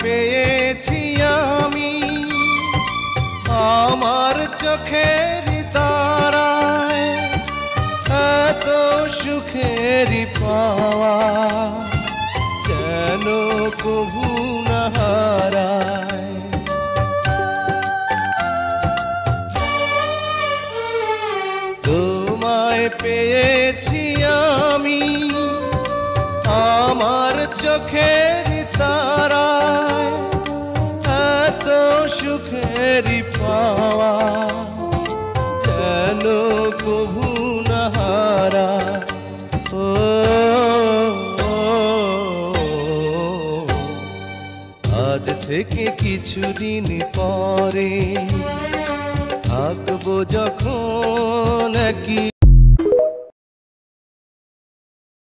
পেয়েছি আমি আমার চোখের তারায়, এত সুখের পাওয়া যেন কভু না হারায়। তোমায় পেয়েছি আমি আমার চোখের তারায়, এত সুখের পাওয়া যেন কভু না হারায়। ও আজ থেকে কিছুদিন পরে থাকবো যখন কি